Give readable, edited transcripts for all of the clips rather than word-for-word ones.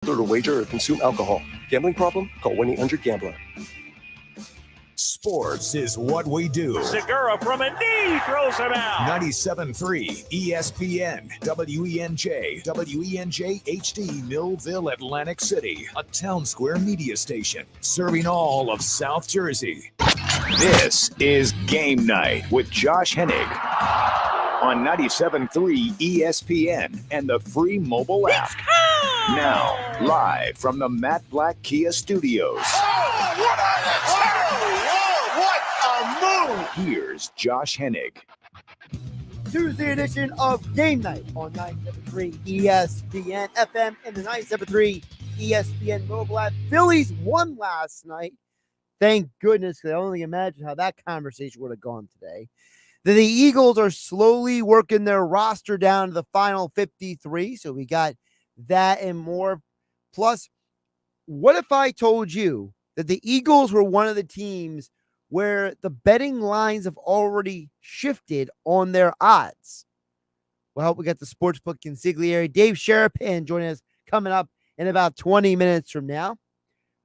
To wager or consume alcohol. Gambling problem? Call 1-800-GAMBLER. Sports is what we do. Segura from a knee throws him out. 97.3 ESPN, WENJ, WENJ HD, Millville, Atlantic City, a Town Square media station serving all of South Jersey. This is Game Night with Josh Hennig on 97.3 ESPN and the free mobile app. Now, live from the Matt Black Kia Studios. What a move! Here's Josh Hennig. Tuesday edition of Game Night on 97.3 ESPN FM and the 97.3 ESPN mobile app. Phillies won last night. Thank goodness, because I only imagine how that conversation would have gone today. The Eagles are slowly working their roster down to the final 53, so we got that and more. Plus, what if I told you that the Eagles were one of the teams where the betting lines have already shifted on their odds? Well, we got the Sportsbook Consigliere, Dave Sharapan, joining us coming up in about 20 minutes from now.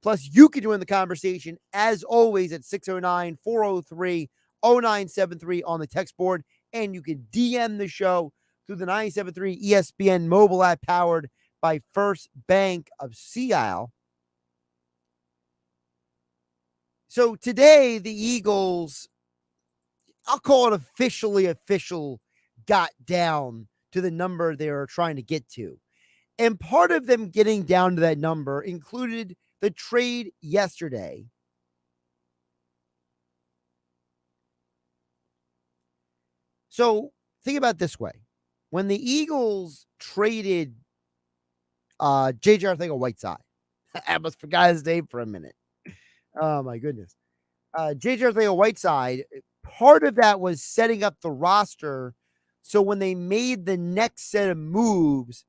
Plus, you can join the conversation, as always, at 609-403-0973 on the text board, and you can DM the show through the 97.3 ESPN mobile app powered by First Bank of Sea Isle. So today, the Eagles, I'll call it official, got down to the number they were trying to get to. And part of them getting down to that number included the trade yesterday. So think about it this way. When the Eagles traded J.J. Arcega-Whiteside, I almost forgot his name for a minute. Oh, my goodness. J.J. Arcega-Whiteside, part of that was setting up the roster so when they made the next set of moves,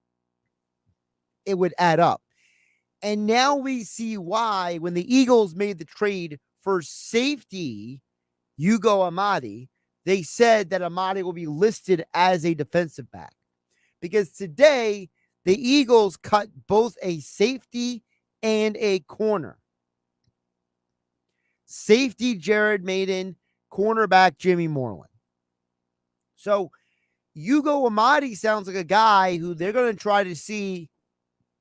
it would add up. And now we see why when the Eagles made the trade for safety, Hugo Amadi, they said that Amadi will be listed as a defensive back. Because today, the Eagles cut both a safety and a corner. Safety, Jared Maiden, cornerback, Jimmy Moreland. So, Hugo Amadi sounds like a guy who they're going to try to see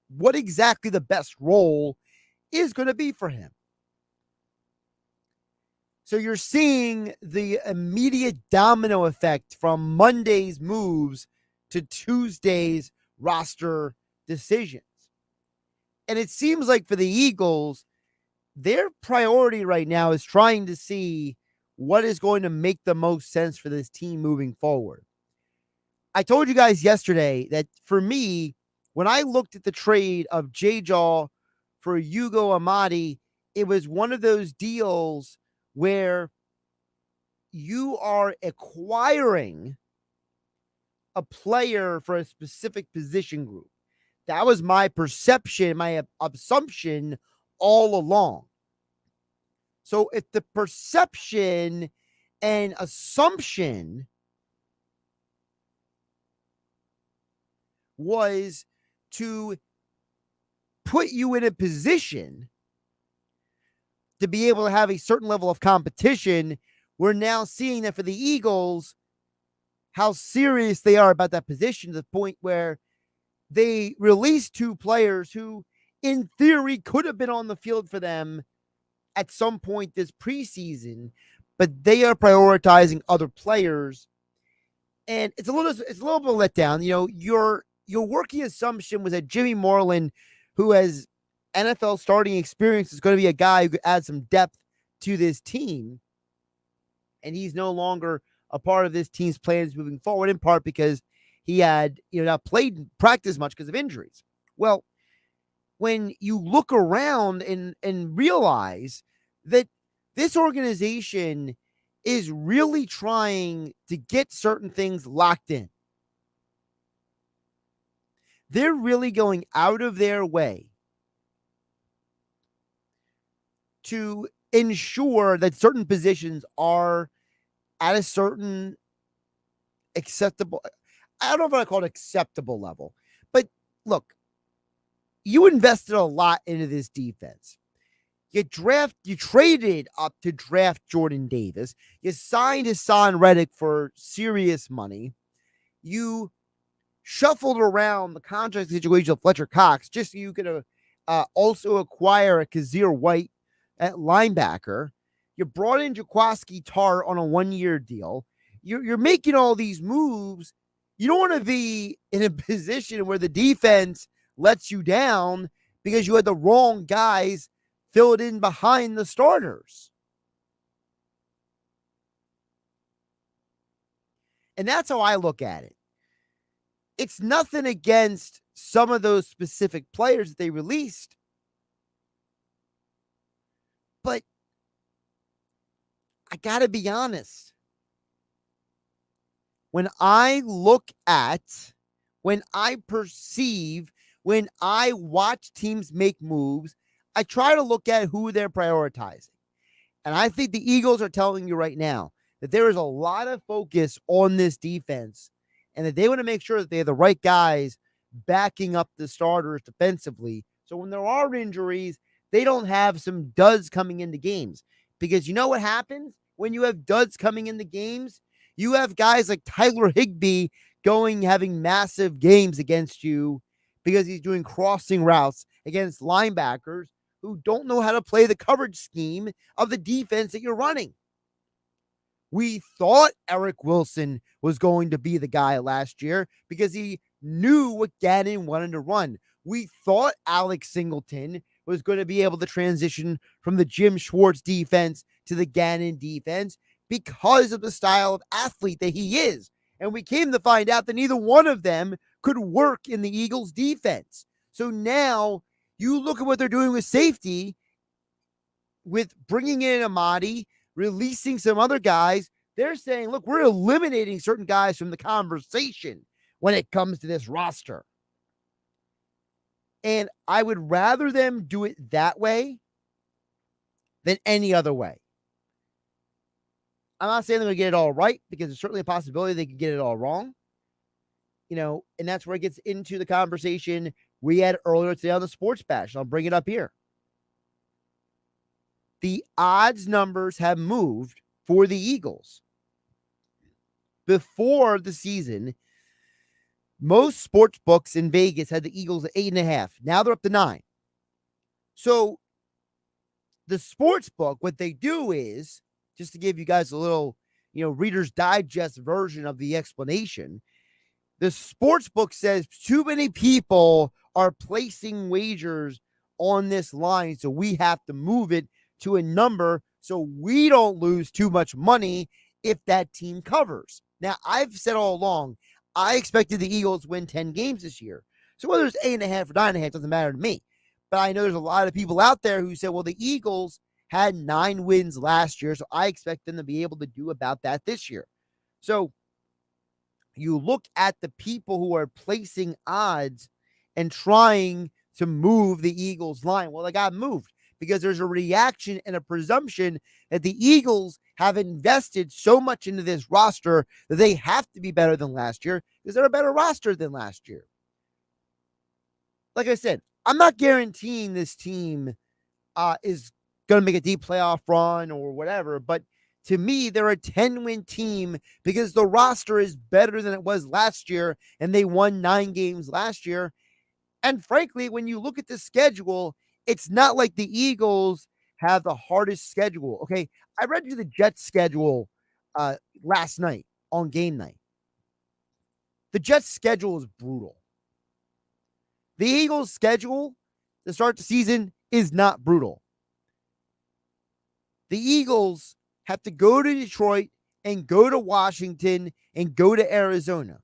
what exactly the best role is going to be for him. So you're seeing the immediate domino effect from Monday's moves to Tuesday's roster decisions. And it seems like for the Eagles, their priority right now is trying to see what is going to make the most sense for this team moving forward. I told you guys yesterday that for me, when I looked at the trade of J-Jaw for Hugo Amadi, it was one of those deals where you are acquiring a player for a specific position group. That was my perception, my assumption all along. So if the perception and assumption was to put you in a position to be able to have a certain level of competition, we're now seeing that for the Eagles, how serious they are about that position to the point where they released two players who, in theory, could have been on the field for them at some point this preseason, but they are prioritizing other players. And it's a little bit of a letdown. You know, your working assumption was that Jimmy Moreland, who has NFL starting experience, is going to be a guy who could add some depth to this team. And he's no longer a part of this team's plans moving forward, in part because he had, not played and practiced much because of injuries. Well, when you look around and realize that this organization is really trying to get certain things locked in, they're really going out of their way to ensure that certain positions are at a certain acceptable, I don't know if I call it acceptable level, but look, you invested a lot into this defense. You traded up to draft Jordan Davis. You signed Hassan Reddick for serious money. You shuffled around the contract situation of Fletcher Cox just so you could also acquire a Kazir White at linebacker. You brought in Jaquaski Tartt on a 1-year deal. You're making all these moves. You don't want to be in a position where the defense lets you down because you had the wrong guys filled in behind the starters. And that's how I look at it. It's nothing against some of those specific players that they released, but I got to be honest. When I look at, when I perceive, when I watch teams make moves, I try to look at who they're prioritizing. And I think the Eagles are telling you right now that there is a lot of focus on this defense and that they want to make sure that they have the right guys backing up the starters defensively. So when there are injuries, they don't have some duds coming into games. Because you know what happens when you have duds coming into games? You have guys like Tyler Higbee having massive games against you because he's doing crossing routes against linebackers who don't know how to play the coverage scheme of the defense that you're running. We thought Eric Wilson was going to be the guy last year because he knew what Gannon wanted to run. We thought Alex Singleton was going to be able to transition from the Jim Schwartz defense to the Gannon defense because of the style of athlete that he is. And we came to find out that neither one of them could work in the Eagles defense. So now you look at what they're doing with safety, with bringing in Amadi, releasing some other guys. They're saying, look, we're eliminating certain guys from the conversation when it comes to this roster. And I would rather them do it that way than any other way. I'm not saying they're going to get it all right because there's certainly a possibility they could get it all wrong. And that's where it gets into the conversation we had earlier today on the Sports Bash. I'll bring it up here. The odds numbers have moved for the Eagles. Before the season, most sports books in Vegas had the Eagles at 8.5. Now they're up to 9. So the sports book, what they do is, just to give you guys a little, Reader's Digest version of the explanation, the sports book says too many people are placing wagers on this line, so we have to move it to a number so we don't lose too much money if that team covers. Now, I've said all along, I expected the Eagles to win 10 games this year. So whether it's 8.5 or 9.5 doesn't matter to me. But I know there's a lot of people out there who said, well, the Eagles had 9 wins last year, so I expect them to be able to do about that this year. So you look at the people who are placing odds and trying to move the Eagles line. Well, they got moved because there's a reaction and a presumption that the Eagles have invested so much into this roster that they have to be better than last year because they're a better roster than last year. Like I said, I'm not guaranteeing this team is going to make a deep playoff run or whatever, but to me, they're a 10-win team because the roster is better than it was last year, and they won 9 games last year. And frankly, when you look at the schedule, it's not like the Eagles have the hardest schedule. Okay, I read you the Jets schedule last night on GameNight. The Jets schedule is brutal. The Eagles schedule to start the season is not brutal. The Eagles have to go to Detroit and go to Washington and go to Arizona.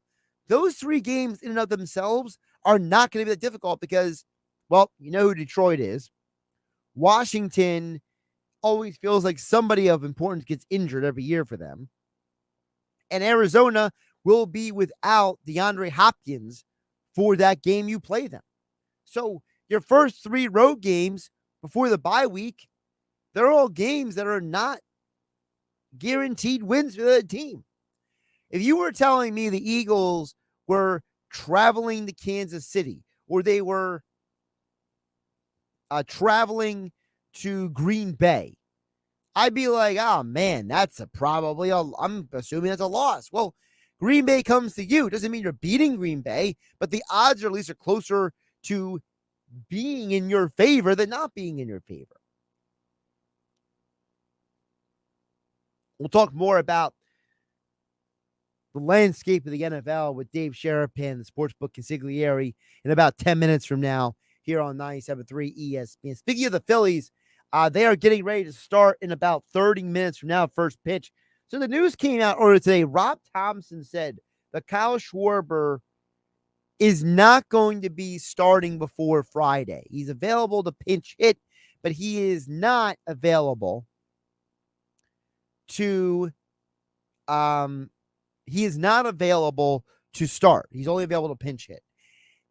Those 3 games in and of themselves are not going to be that difficult because, well, you know who Detroit is. Washington always feels like somebody of importance gets injured every year for them. And Arizona will be without DeAndre Hopkins for that game you play them. So your first 3 road games before the bye week, they're all games that are not guaranteed wins for the team. If you were telling me the Eagles were traveling to Kansas City or they were traveling to Green Bay, I'd be like, oh man, that's I'm assuming that's a loss. Well, Green Bay comes to you. Doesn't mean you're beating Green Bay, but the odds are at least are closer to being in your favor than not being in your favor. We'll talk more about the landscape of the NFL with Dave Sharapan, the Sportsbook Consigliere, in about 10 minutes from now here on 97.3 ESPN. Speaking of the Phillies, they are getting ready to start in about 30 minutes from now, first pitch. So the news came out earlier today. Rob Thompson said that Kyle Schwarber is not going to be starting before Friday. He's available to pinch hit, but he is not available to start. He's only available to pinch hit.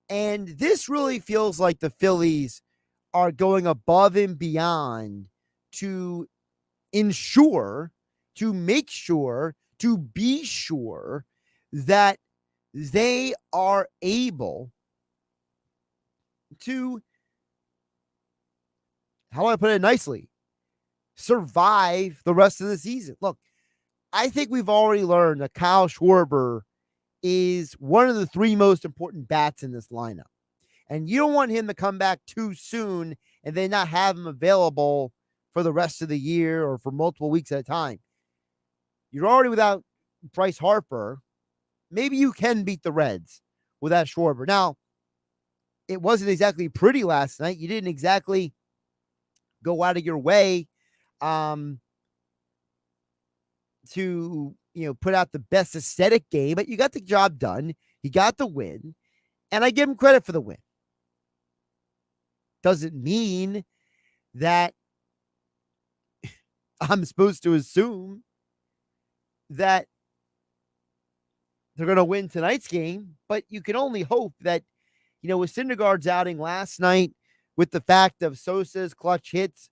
And this really feels like the Phillies are going above and beyond to ensure, to make sure, to be sure that they are able to, how do I put it nicely, survive the rest of the season. Look, I think we've already learned that Kyle Schwarber is one of the three most important bats in this lineup. And you don't want him to come back too soon and then not have him available for the rest of the year or for multiple weeks at a time. You're already without Bryce Harper. Maybe you can beat the Reds without Schwarber. Now, it wasn't exactly pretty last night. You didn't exactly go out of your way to put out the best aesthetic game, but you got the job done. You got the win, and I give him credit for the win. Doesn't mean that I'm supposed to assume that they're going to win tonight's game, but you can only hope that, with Syndergaard's outing last night, with the fact of Sosa's clutch hits,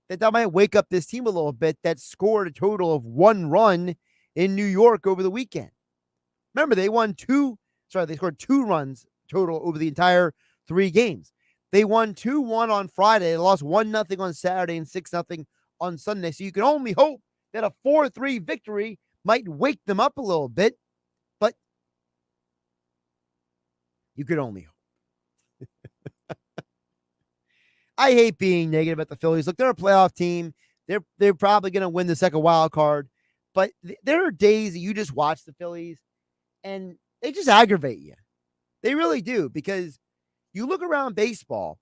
that might wake up this team a little bit that scored a total of 1 run in New York over the weekend. Remember, they scored 2 runs total over the entire 3 games. They won 2-1 on Friday. They lost 1-0 on Saturday and 6-0 on Sunday. So you can only hope that a 4-3 victory might wake them up a little bit, but you could only hope. I hate being negative at the Phillies. Look, they're a playoff team. They're probably going to win the second wild card, but there are days that you just watch the Phillies and they just aggravate you. They really do, because you look around baseball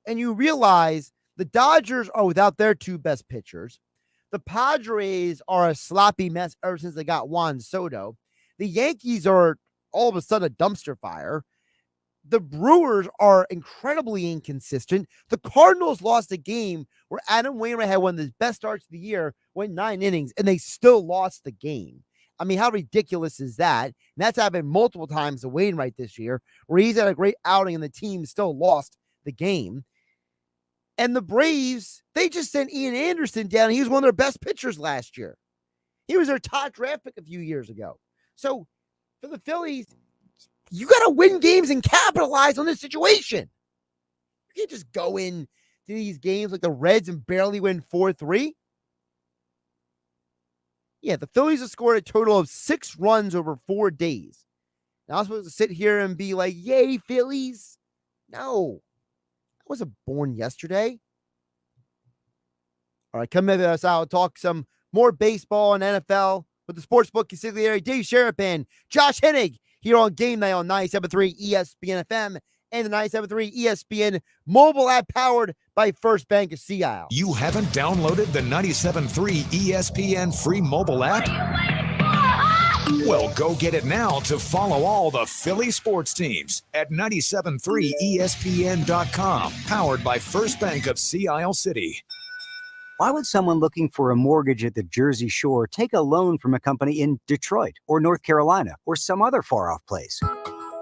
and you realize the Dodgers are without their 2 best pitchers. The Padres are a sloppy mess ever since they got Juan Soto. The Yankees are all of a sudden a dumpster fire. The Brewers are incredibly inconsistent. The Cardinals lost a game where Adam Wainwright had one of his best starts of the year, went 9 innings, and they still lost the game. I mean, how ridiculous is that? And that's happened multiple times to Wainwright this year, where he's had a great outing and the team still lost the game. And the Braves, they just sent Ian Anderson down. He was one of their best pitchers last year. He was their top draft pick a few years ago. So for the Phillies, you got to win games and capitalize on this situation. You can't just go in to these games like the Reds and barely win 4-3. Yeah, the Phillies have scored a total of 6 runs over 4 days. Now I'm supposed to sit here and be like, yay, Phillies. No, I wasn't born yesterday. All right, come with us. I'll talk some more baseball and NFL with the Sportsbook Consigliere, Dave Sharapan, Josh Hennig, here on Game Night on 97.3 ESPN FM and the 97.3 ESPN mobile app powered by First Bank of Sea Isle. You haven't downloaded the 97.3 ESPN free mobile app? Well, go get it now to follow all the Philly sports teams at 97.3ESPN.com, powered by First Bank of Sea Isle City. Why would someone looking for a mortgage at the Jersey Shore take a loan from a company in Detroit or North Carolina or some other far-off place?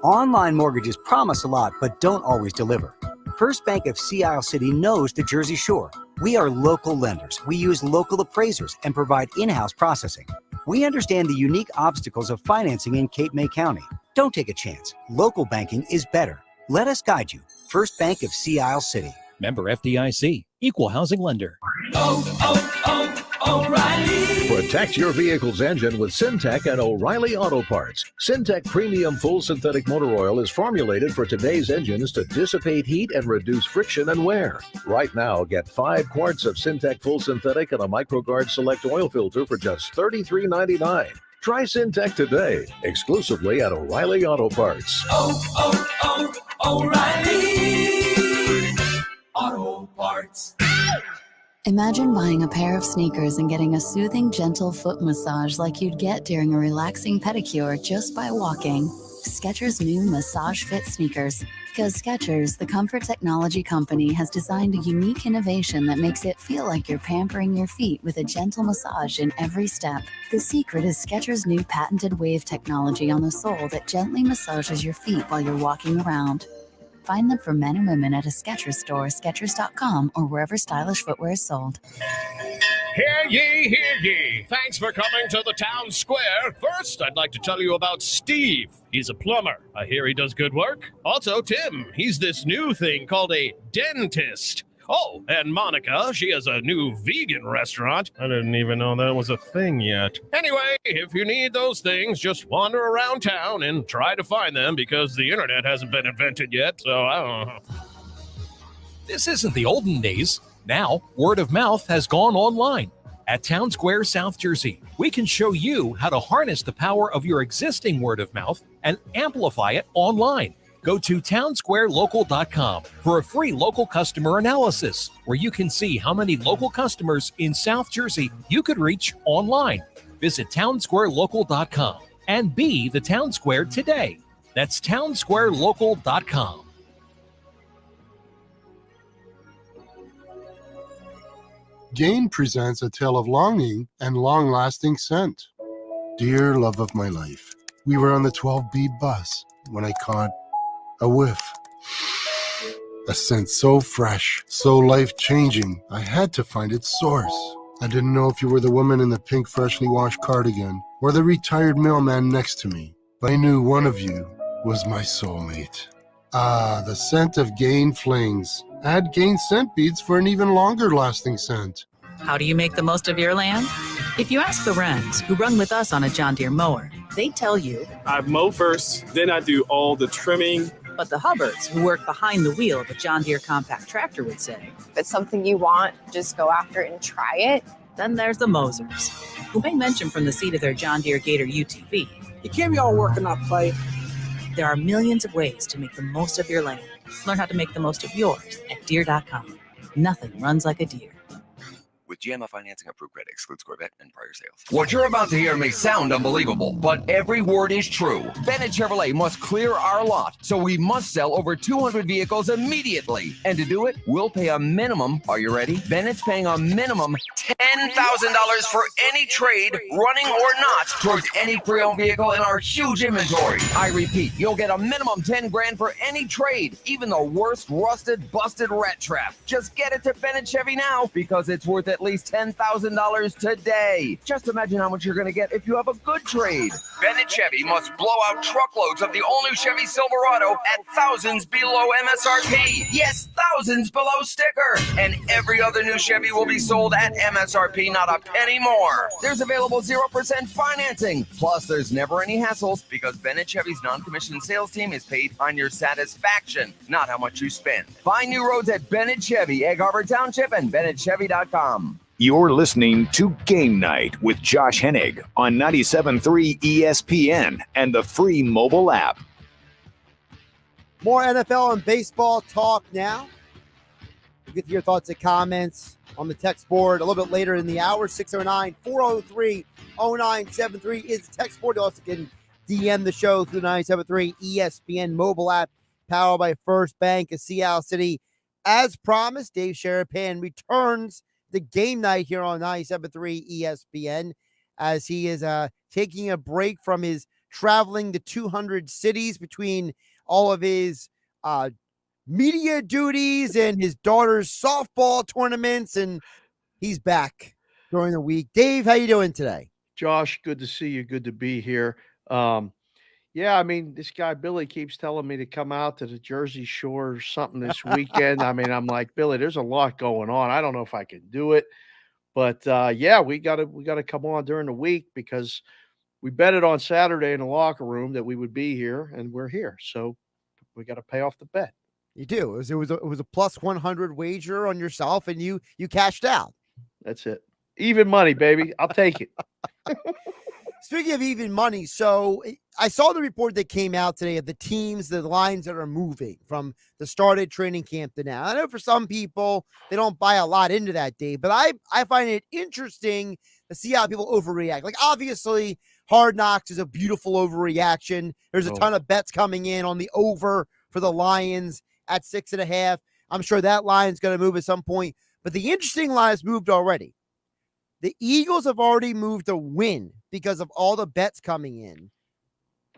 Online mortgages promise a lot, but don't always deliver. First Bank of Sea Isle City knows the Jersey Shore. We are local lenders. We use local appraisers and provide in-house processing. We understand the unique obstacles of financing in Cape May County. Don't take a chance. Local banking is better. Let us guide you. First Bank of Sea Isle City. Member FDIC, Equal Housing Lender. Protect your vehicle's engine with Syntec and O'Reilly Auto Parts. Syntec Premium Full Synthetic Motor Oil is formulated for today's engines to dissipate heat and reduce friction and wear. Right now, get 5 quarts of Syntec Full Synthetic and a MicroGuard Select Oil Filter for just $33.99. Try Syntec today, exclusively at O'Reilly Auto Parts. O'Reilly Auto Parts. Imagine buying a pair of sneakers and getting a soothing, gentle foot massage like you'd get during a relaxing pedicure just by walking. Skechers' new Massage Fit sneakers. Because Skechers, the comfort technology company, has designed a unique innovation that makes it feel like you're pampering your feet with a gentle massage in every step. The secret is Skechers' new patented wave technology on the sole that gently massages your feet while you're walking around. Find them for men and women at a Skechers store, Skechers.com, or wherever stylish footwear is sold. Hear ye, hear ye. Thanks for coming to the town square. First, I'd like to tell you about Steve. He's a plumber. I hear he does good work. Also, Tim. He's this new thing called a dentist. Oh, and Monica, she has a new vegan restaurant. I didn't even know that was a thing yet. Anyway, if you need those things, just wander around town and try to find them because the internet hasn't been invented yet, so I don't know. This isn't the olden days. Now, word of mouth has gone online. At Town Square, South Jersey, we can show you how to harness the power of your existing word of mouth and amplify it online. Go to townsquarelocal.com for a free local customer analysis, where you can see how many local customers in South Jersey you could reach online. Visit townsquarelocal.com and be the Town Square today. That's townsquarelocal.com. Gain presents a tale of longing and long-lasting scent. Dear love of my life, we were on the 12B bus when I caught a whiff. A scent so fresh, so life-changing, I had to find its source. I didn't know if you were the woman in the pink freshly washed cardigan or the retired mailman next to me, but I knew one of you was my soulmate. Ah, the scent of Gain Flings. Add Gain scent beads for an even longer-lasting scent. How do you make the most of your land? If you ask the Wrens, who run with us on a John Deere mower, they tell you, I mow first, then I do all the trimming. But the Hubbards, who work behind the wheel of a John Deere compact tractor, would say, if it's something you want, just go after it and try it. Then there's the Mosers, who may mention from the seat of their John Deere Gator UTV, you can't be all work and not play. There are millions of ways to make the most of your land. Learn how to make the most of yours at Deere.com. Nothing runs like a Deere. With GMO financing, approved credit excludes Corvette and prior sales. What you're about to hear may sound unbelievable, but every word is true. Bennett Chevrolet must clear our lot, so we must sell over 200 vehicles immediately. And to do it, we'll pay a minimum, are you ready? Bennett's paying a minimum $10,000 for any trade, running or not, towards any pre-owned vehicle in our huge inventory. I repeat, you'll get a minimum $10,000 for any trade, even the worst rusted, busted rat trap. Just get it to Bennett Chevy now, because it's worth at least $10,000 today. Just imagine how much you're going to get if you have a good trade. Bennett Chevy must blow out truckloads of the all-new Chevy Silverado at thousands below MSRP. Yes, thousands below sticker. And every other new Chevy will be sold at MSRP, not a penny more. There's available 0% financing. Plus, there's never any hassles because Bennett Chevy's non-commissioned sales team is paid on your satisfaction, not how much you spend. Find new roads at Bennett Chevy, Egg Harbor Township, and BennettChevy.com. You're listening to Game Night with Josh Hennig on 97.3 ESPN and the free mobile app. More NFL and baseball talk now. We'll get to your thoughts and comments on the text board a little bit later in the hour. 609-403-0973 is the text board. You also can DM the show through the 97.3 ESPN mobile app, powered by First Bank of Seattle City. As promised, Dave Sharapan returns the Game Night here on 97.3 ESPN as he is taking a break from his traveling to 200 cities between all of his media duties and his daughter's softball tournaments, and he's back during the week. Dave, how you doing today? Josh, good to see you. Good to be here. Yeah, I mean, this guy Billy keeps telling me to come out to the Jersey Shore or something this weekend. I mean, I'm like, Billy, there's a lot going on. I don't know if I can do it, but yeah, we gotta come on during the week because we bet it on Saturday in the locker room that we would be here, and we're here. So we got to pay off the bet. You do. It was a plus 100 wager on yourself, and you cashed out. That's it. Even money, baby. I'll take it. Speaking of even money, so I saw the report that came out today of the teams, the lines that are moving from the started training camp to now. I know for some people, they don't buy a lot into that, Dave, but I find it interesting to see how people overreact. Like, obviously, Hard Knocks is a beautiful overreaction. There's a ton of bets coming in on the over for the Lions at 6.5. I'm sure that line's going to move at some point. But the interesting line has moved already. The Eagles have already moved a win because of all the bets coming in.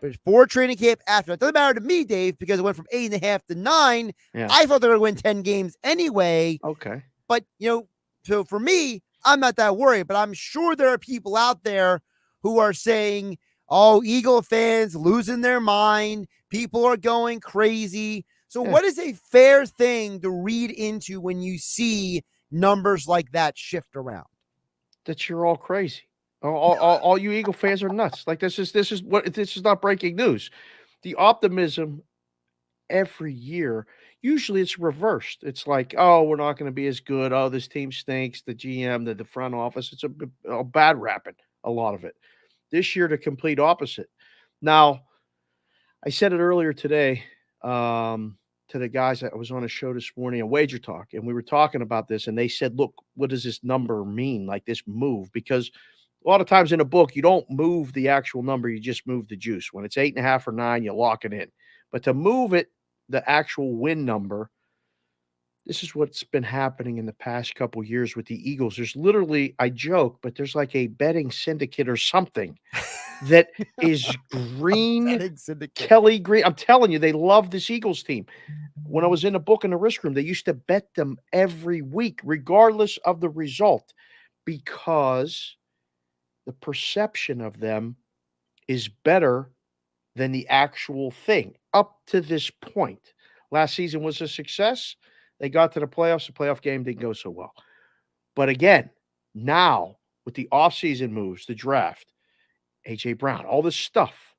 But before training camp, after, it doesn't matter to me, Dave, because it went from 8.5 to 9. Yeah. I thought they were going to win 10 games anyway. Okay. But, so for me, I'm not that worried. But I'm sure there are people out there who are saying, oh, Eagle fans losing their mind. People are going crazy. So what is a fair thing to read into when you see numbers like that shift around? That you're all crazy. All you Eagle fans are nuts. Like this is not breaking news. The optimism every year, usually it's reversed. It's like, oh, we're not going to be as good. Oh, this team stinks. The GM, the front office, it's a bad rapping, a lot of it. This year, the complete opposite. Now, I said it earlier today to the guys that was on a show this morning, a Wager Talk, and we were talking about this, and they said, look, what does this number mean, like this move? Because a lot of times in a book, you don't move the actual number, you just move the juice. When it's 8.5 or 9, you lock it in. But to move it, the actual win number, this is what's been happening in the past couple of years with the Eagles. There's literally, I joke, but there's like a betting syndicate or something that is Kelly Green. I'm telling you, they love this Eagles team. When I was in the book in the risk room, they used to bet them every week, regardless of the result, because the perception of them is better than the actual thing up to this point. Last season was a success. They got to the playoffs. The playoff game didn't go so well. But again, now with the offseason moves, the draft, A.J. Brown, all this stuff,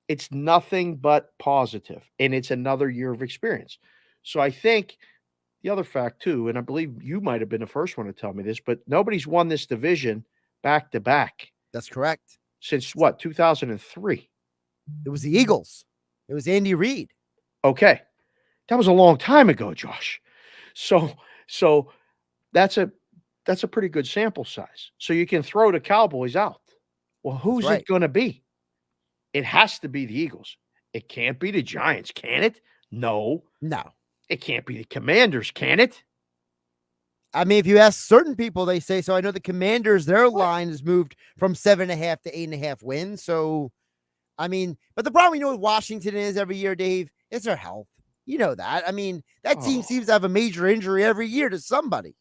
it's nothing but positive, and it's another year of experience. So I think the other fact, too, and I believe you might have been the first one to tell me this, but nobody's won this division back-to-back. That's correct. Since what, 2003? It was the Eagles. It was Andy Reid. Okay. That was a long time ago, Josh. So that's a pretty good sample size. So you can throw the Cowboys out. Well, who's it going to be? It has to be the Eagles. It can't be the Giants, can it? No. It can't be the Commanders, can it? I mean, if you ask certain people, they say so. I know the Commanders, their line has moved from 7.5 to 8.5 wins. So, I mean, but the problem with Washington is every year, Dave, is their health. You know that. I mean, that team seems to have a major injury every year to somebody.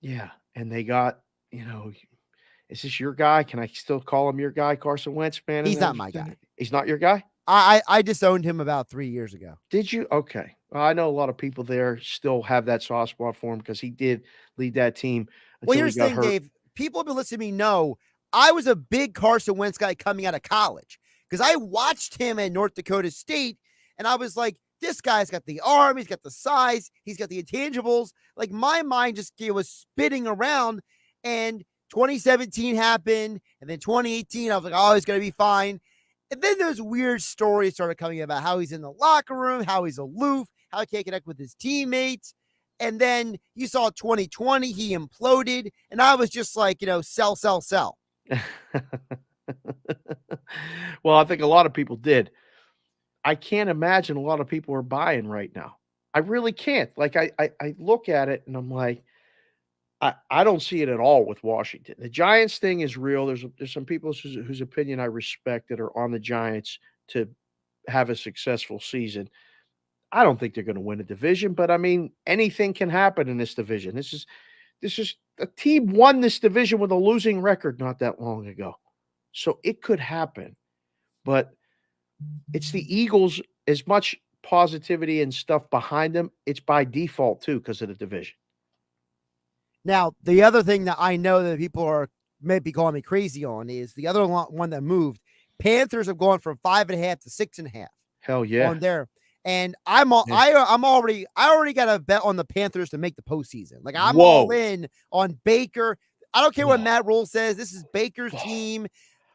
Yeah. And they got, is this your guy? Can I still call him your guy, Carson Wentz, man? He's not my guy. He's not your guy? I disowned him about 3 years ago. Did you? Okay. Well, I know a lot of people there still have that soft spot for him because he did lead that team. Well, here's the thing, Dave. People have been listening to me know I was a big Carson Wentz guy coming out of college because I watched him at North Dakota State, and I was like, this guy's got the arm, he's got the size, he's got the intangibles. Like, my mind just was spinning around, and 2017 happened, and then 2018, I was like, oh, he's going to be fine. And then those weird stories started coming about how he's in the locker room, how he's aloof, how he can't connect with his teammates. And then you saw 2020, he imploded, and I was just like, sell, sell, sell. Well, I think a lot of people did. I can't imagine a lot of people are buying right now. I really can't. Like, I look at it and I'm like, I don't see it at all with Washington. The Giants thing is real. There's some people whose opinion I respect that are on the Giants to have a successful season. I don't think they're going to win a division, but I mean, anything can happen in this division. This is a team won this division with a losing record not that long ago. So it could happen. But it's the Eagles, as much positivity and stuff behind them, it's by default too because of the division. Now, the other thing that I know that people are maybe calling me crazy on is the other one that moved. Panthers have gone from 5.5 to 6.5. Hell yeah. On there. And I already got a bet on the Panthers to make the postseason. Like I'm all in on Baker. I don't care what Matt Rule says. This is Baker's team.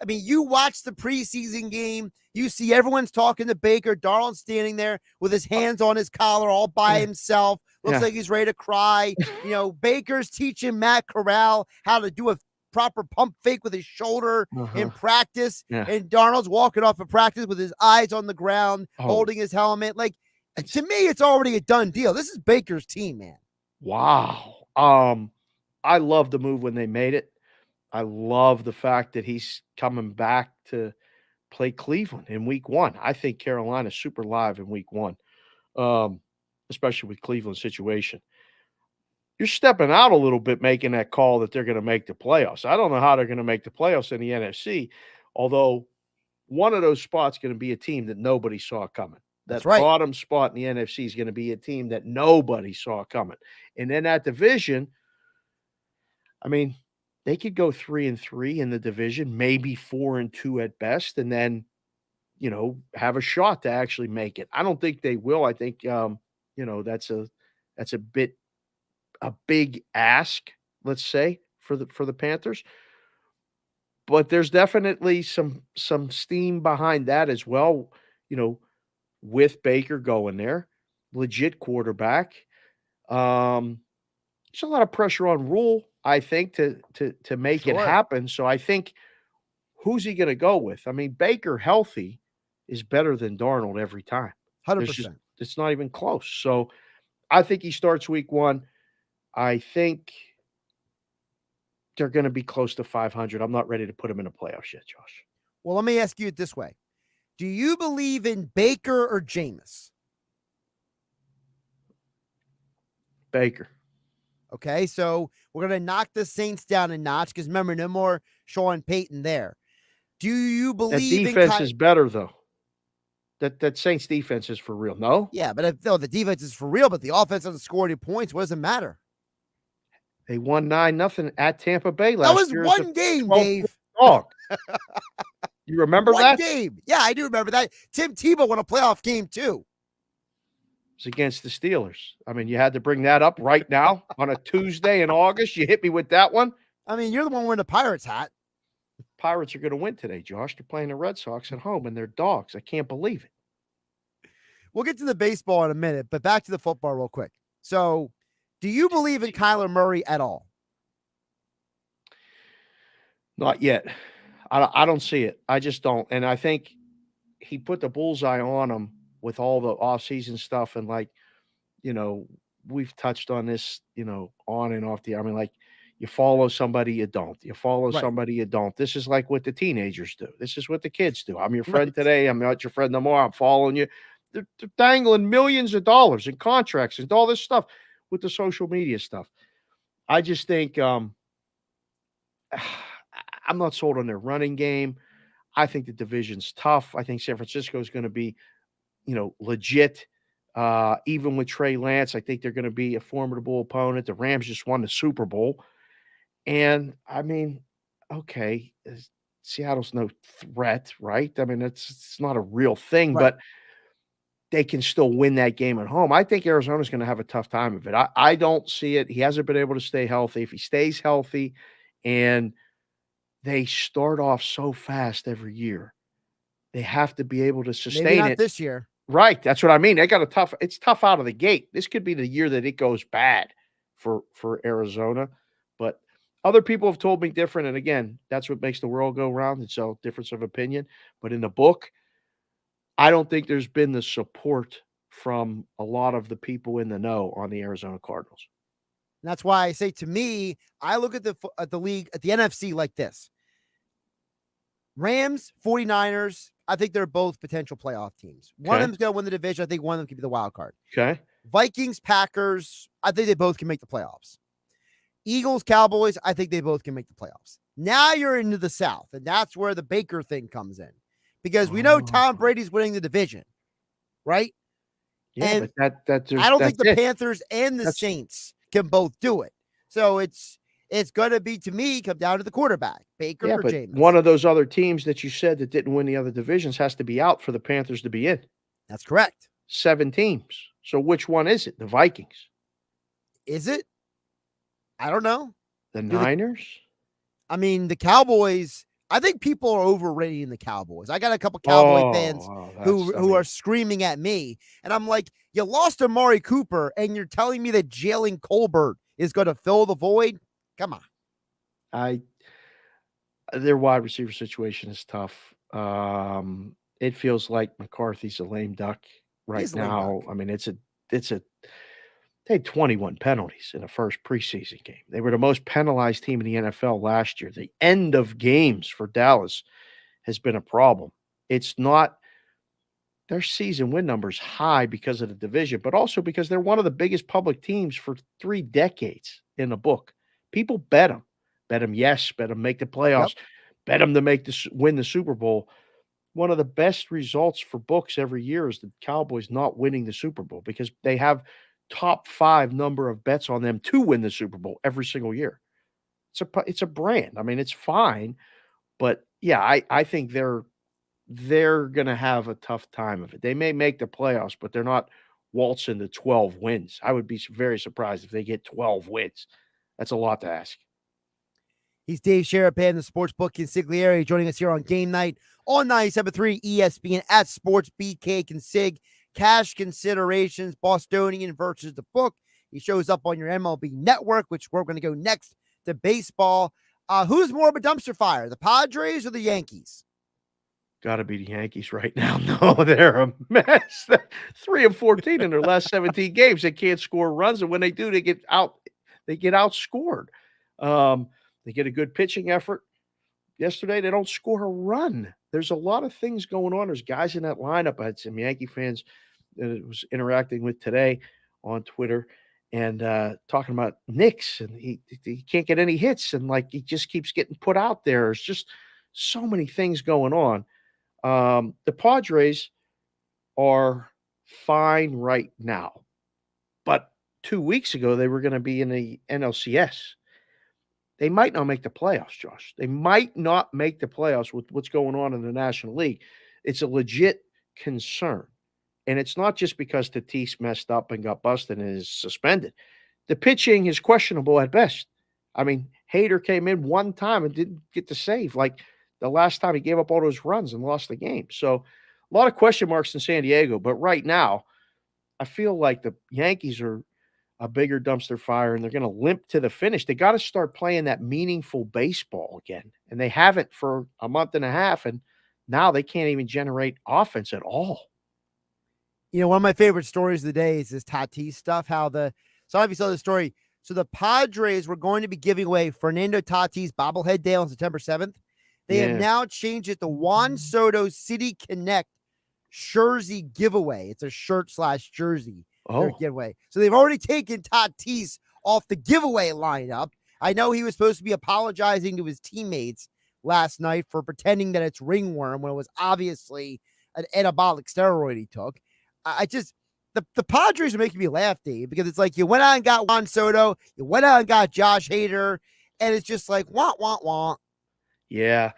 I mean, you watch the preseason game. You see everyone's talking to Baker. Darnold's standing there with his hands on his collar all by himself. Looks like he's ready to cry. You know, Baker's teaching Matt Corral how to do a proper pump fake with his shoulder in practice. And Darnold's walking off of practice with his eyes on the ground, holding his helmet. Like, to me, it's already a done deal. This is Baker's team, man. Wow. I love the move when they made it. I love the fact that he's coming back to play Cleveland in week 1. I think Carolina's super live in week 1, especially with Cleveland's situation. You're stepping out a little bit making that call that they're going to make the playoffs. I don't know how they're going to make the playoffs in the NFC, although one of those spots is going to be a team that nobody saw coming. That's right. Bottom spot in the NFC is going to be a team that nobody saw coming. And then that division, I mean, they could go 3-3 in the division, maybe 4-2 at best, and then, you know, have a shot to actually make it. I don't think they will. I think, you know, that's a big ask, let's say, for the Panthers. But there's definitely some steam behind that as well, you know, with Baker going there, legit quarterback. There's a lot of pressure on Rule, I think, to make it happen. So I think, who's he going to go with? I mean, Baker healthy is better than Darnold every time. 100%. It's not even close. So I think he starts week 1. I think they're going to be close to 500. I'm not ready to put him in the playoffs yet, Josh. Well, let me ask you it this way. Do you believe in Baker or Jameis? Baker. Okay, so we're going to knock the Saints down a notch because remember, no more Sean Payton there. Do you believe that defense is better, though? That Saints defense is for real, no? Yeah, but the defense is for real, but the offense doesn't score any points. What does it matter? They won 9-0 at Tampa Bay last year. That was one game, Dave. Dog. You remember one that? Game. Yeah, I do remember that. Tim Tebow won a playoff game, too. It was against the Steelers. I mean, you had to bring that up right now on a Tuesday in August. You hit me with that one. I mean, you're the one wearing the Pirates hat. Pirates are going to win today, Josh. They're playing the Red Sox at home, and they're dogs. I can't believe it. We'll get to the baseball in a minute, but back to the football real quick. So, do you believe in Kyler Murray at all? Not yet. I don't see it. I just don't. And I think he put the bullseye on him with all the offseason stuff. And, like, you know, we've touched on this, you know, on and off I mean, like, you follow somebody, you don't. You follow somebody, you don't. This is like what the teenagers do. This is what the kids do. I'm your friend today. I'm not your friend no more. I'm following you. They're dangling millions of dollars in contracts and all this stuff with the social media stuff. I just think I'm not sold on their running game. I think the division's tough. I think San Francisco is going to be, you know, legit. Even with Trey Lance, I think they're going to be a formidable opponent. The Rams just won the Super Bowl. And, I mean, okay, Seattle's no threat, right? I mean, it's not a real thing, but they can still win that game at home. I think Arizona's going to have a tough time of it. I don't see it. He hasn't been able to stay healthy. If he stays healthy and they start off so fast every year, they have to be able to sustain Maybe not it. this year. Right. That's what I mean. It's tough out of the gate. This could be the year that it goes bad for Arizona. But other people have told me different. And again, that's what makes the world go round. It's a difference of opinion. But in the book, I don't think there's been the support from a lot of the people in the know on the Arizona Cardinals. And that's why I say, to me, I look at the league, at the NFC like this. Rams, 49ers, I think they're both potential playoff teams. One of them's going to win the division. I think one of them could be the wild card. Okay. Vikings, Packers, I think they both can make the playoffs. Eagles, Cowboys, I think they both can make the playoffs. Now you're into the South, and that's where the Baker thing comes in. because we know Tom Brady's winning the division, right? Yeah, and but I don't think the it. Panthers and the Saints can both do it. So it's going to be, to me, come down to the quarterback, Baker Yeah, or but Jameis. one of those other teams that you said that didn't win the other divisions has to be out for the Panthers to be in. That's correct. 7 teams. So which one is it? The Vikings? Is it? I don't know. The Niners? I mean, the Cowboys. I think people are overrating the Cowboys. I got a couple Cowboy fans who are screaming at me, and I'm like, you lost Amari Cooper, and you're telling me that Jalen Colbert is going to fill the void? Come on. Their wide receiver situation is tough. It feels like McCarthy's a lame duck right now. I mean, they had 21 penalties in the first preseason game. They were the most penalized team in the NFL last year. The end of games for Dallas has been a problem. It's not their season win numbers high because of the division, but also because they're one of the biggest public teams for 3 decades in the book. People bet them. Bet them, yes. Bet them make the playoffs. Bet them to win the Super Bowl. One of the best results for books every year is the Cowboys not winning the Super Bowl because they have top 5 number of bets on them to win the Super Bowl every single year. It's a brand. I mean, it's fine, but yeah, I think they're going to have a tough time of it. They may make the playoffs, but they're not waltzing to 12 wins. I would be very surprised if they get 12 wins. That's a lot to ask. He's Dave Sharapan, the Sportsbook Consigliere, joining us here on Game Night on 97.3 ESPN at SportsBK Consig. Cash considerations, Bostonian versus the book. He shows up on your MLB network, which we're going to go next to baseball. Who's more of a dumpster fire, the Padres or the Yankees? Got to be the Yankees right now. No, they're a mess. 3-14 in their last 17 games. They can't score runs, and when they do, they get outscored. They get a good pitching effort. Yesterday, they don't score a run. There's a lot of things going on. There's guys in that lineup. I had some Yankee fans that I was interacting with today on Twitter and talking about Knicks, and he can't get any hits, and like he just keeps getting put out there. There's just so many things going on. The Padres are fine right now, but 2 weeks ago they were going to be in the NLCS. They might not make the playoffs, Josh. They might not make the playoffs with what's going on in the National League. It's a legit concern. And it's not just because Tatis messed up and got busted and is suspended. The pitching is questionable at best. I mean, Hader came in one time and didn't get the save. Like the last time he gave up all those runs and lost the game. So a lot of question marks in San Diego. But right now, I feel like the Yankees are a bigger dumpster fire, and they're going to limp to the finish. They got to start playing that meaningful baseball again, and they haven't for a month and a half, and now they can't even generate offense at all. You know, one of my favorite stories of the day is this Tatis stuff, so I don't know if you saw the story. So the Padres were going to be giving away Fernando Tatis bobblehead day on September 7th. They have now changed it to Juan Soto City Connect jersey giveaway. It's a shirt/jersey. Giveaway. So they've already taken Tatis off the giveaway lineup. I know he was supposed to be apologizing to his teammates last night for pretending that it's ringworm when it was obviously an anabolic steroid he took. The Padres are making me laugh, Dave, because it's like you went out and got Juan Soto, you went out and got Josh Hader, and it's just like, wah. Yeah.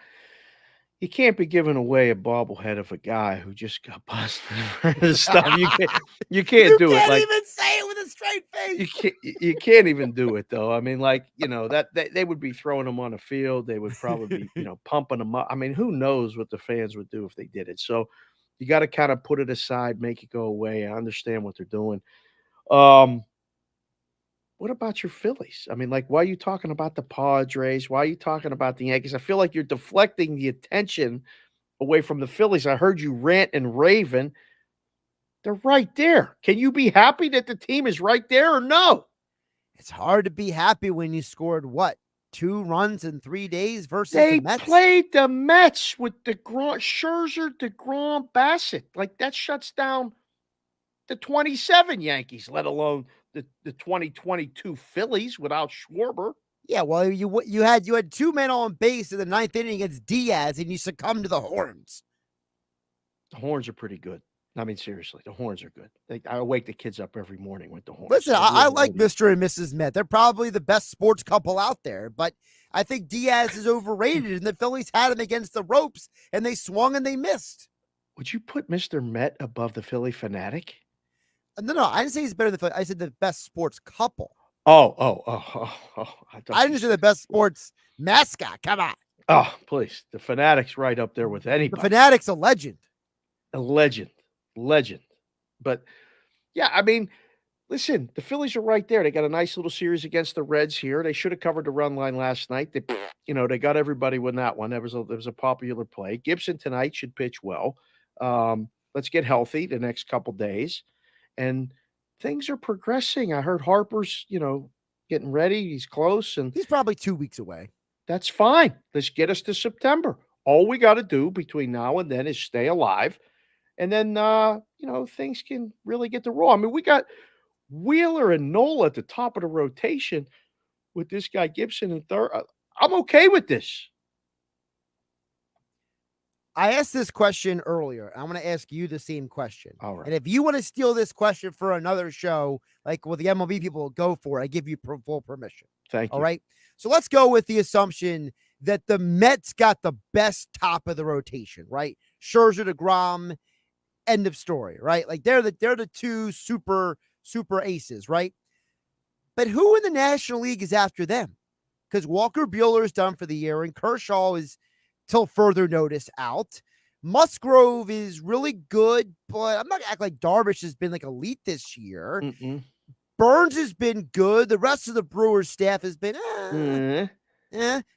You can't be giving away a bobblehead of a guy who just got busted for this stuff. You can't do it. You can't like, even say it with a straight face. You can't even do it though. I mean, like, you know, that they would be throwing him on the field. They would probably be, pumping him up. I mean, who knows what the fans would do if they did it. So you got to kind of put it aside, make it go away. I understand what they're doing. What about your Phillies? I mean, like, why are you talking about the Padres? Why are you talking about the Yankees? I feel like you're deflecting the attention away from the Phillies. I heard you rant and raving. They're right there. Can you be happy that the team is right there or no? It's hard to be happy when you scored, 2 runs in 3 days versus the Mets? They played the Mets with Scherzer, DeGrom, Bassett. Like, that shuts down the 27 Yankees, let alone the 2022 Phillies without Schwarber. Yeah, well, you had 2 men on base in the 9th inning against Diaz, and you succumbed to the horns. The horns are pretty good. I mean, seriously, the horns are good. I wake the kids up every morning with the horns. Listen, I like Mr. and Mrs. Met. They're probably the best sports couple out there, but I think Diaz is overrated, and the Phillies had him against the ropes, and they swung and they missed. Would you put Mr. Met above the Philly Fanatic? No, I didn't say he's better than Philly. I said the best sports couple. Oh. I didn't say the best sports mascot. Come on. Oh, please. The Fanatic's right up there with anybody. The Fanatic's a legend. A legend. But, yeah, I mean, listen, the Phillies are right there. They got a nice little series against the Reds here. They should have covered the run line last night. They got everybody with that one. There was a popular play. Gibson tonight should pitch well. Let's get healthy the next couple days. And things are progressing. I heard Harper's, getting ready. He's close. And he's probably 2 weeks away. That's fine. Let's get us to September. All we got to do between now and then is stay alive. And then, things can really get to roll. I mean, we got Wheeler and Nola at the top of the rotation with this guy Gibson and Thor. I'm okay with this. I asked this question earlier. I'm going to ask you the same question. All right. And if you want to steal this question for another show, like what the MLB people will go for, I give you full permission. Thank you. All right. So let's go with the assumption that the Mets got the best top of the rotation, right? Scherzer, DeGrom, end of story, right? Like they're the two super aces, right? But who in the National League is after them? Because Walker Buehler is done for the year, and Kershaw is till further notice out. Musgrove is really good, but I'm not gonna act like Darvish has been like elite this year. Mm-mm. Burns has been good. The rest of the Brewers staff has been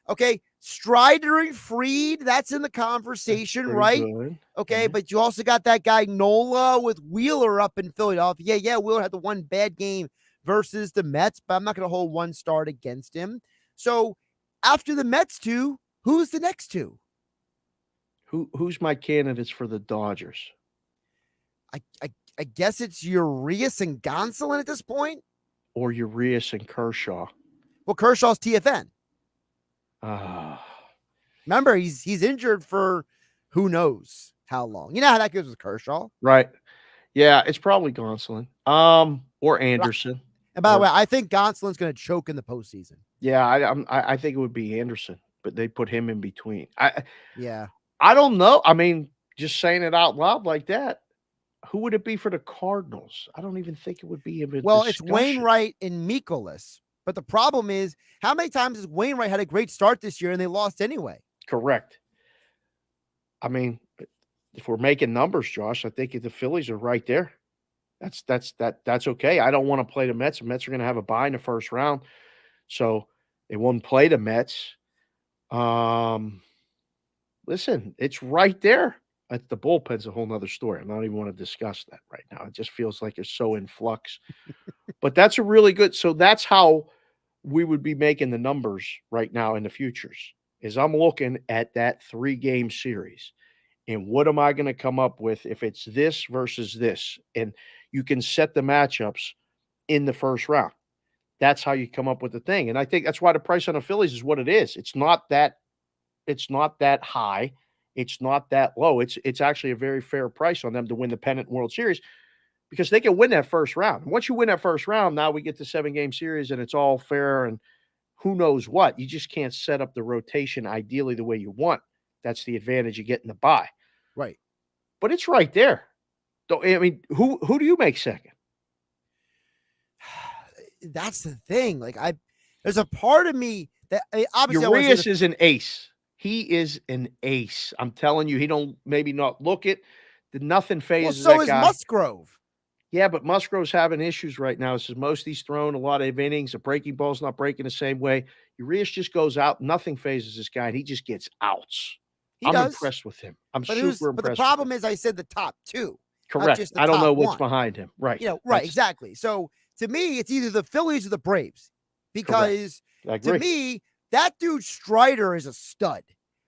okay. Strider and Fried, that's in the conversation, right? Good. Okay, but you also got that guy Nola with Wheeler up in Philadelphia. Yeah, Wheeler had the one bad game versus the Mets, but I'm not going to hold one start against him. So after the Mets two, who's the next two? Who's my candidates for the Dodgers? I guess it's Urias and Gonsolin at this point. Or Urias and Kershaw. Well, Kershaw's TFN. Ah. Remember, he's injured for who knows how long. You know how that goes with Kershaw. Right. Yeah, it's probably Gonsolin. Or Anderson. And by the way, I think Gonsolin's going to choke in the postseason. Yeah, I think it would be Anderson, but they put him in between. I don't know. I mean, just saying it out loud like that. Who would it be for the Cardinals? I don't even think it would be him. Well, it's Wainwright and Mikolas. But the problem is, how many times has Wainwright had a great start this year and they lost anyway? Correct. I mean, if we're making numbers, Josh, I think the Phillies are right there. That's okay. I don't want to play the Mets. The Mets are going to have a bye in the first round, so they won't play the Mets. Listen, it's right there. The bullpen's a whole nother story. I don't even want to discuss that right now. It just feels like it's so in flux. But that's a really good. So that's how we would be making the numbers right now in the futures. Is I'm looking at that 3-game series, and what am I going to come up with if it's this versus this? And you can set the matchups in the first round. That's how you come up with the thing. And I think that's why the price on the Phillies is what it is. It's not that high. It's not that low. It's actually a very fair price on them to win the pennant World Series because they can win that first round. And once you win that first round, now we get the 7-game series and it's all fair and who knows what. You just can't set up the rotation ideally the way you want. That's the advantage of getting the bye. Right. But it's right there. I mean, who do you make second? That's the thing. Like there's a part of me that obviously Urias is an ace. He is an ace. I'm telling you, he don't maybe not look it. Nothing phases that guy. So is Musgrove. Yeah, but Musgrove's having issues right now. This is most he's thrown a lot of innings. The breaking ball's not breaking the same way. Urias just goes out. Nothing phases this guy, and he just gets outs. I'm impressed with him. I'm super impressed. But the problem is I said the top two. Correct. I don't know what's behind him. Right. Right, exactly. So to me, it's either the Phillies or the Braves. Because to me, that dude Strider is a stud.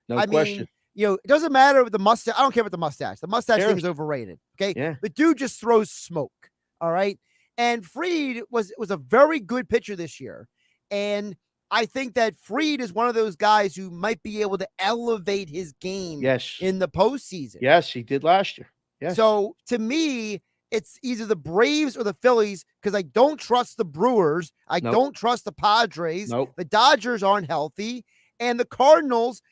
No question. Mean, it doesn't matter with the mustache. I don't care about the mustache. The mustache thing is overrated. Okay. Yeah. The dude just throws smoke. All right. And Fried was a very good pitcher this year. And I think that Fried is one of those guys who might be able to elevate his game in the postseason. Yes, he did last year. Yes. So to me, it's either the Braves or the Phillies because I don't trust the Brewers. I Nope. don't trust the Padres. Nope. The Dodgers aren't healthy. And the Cardinals,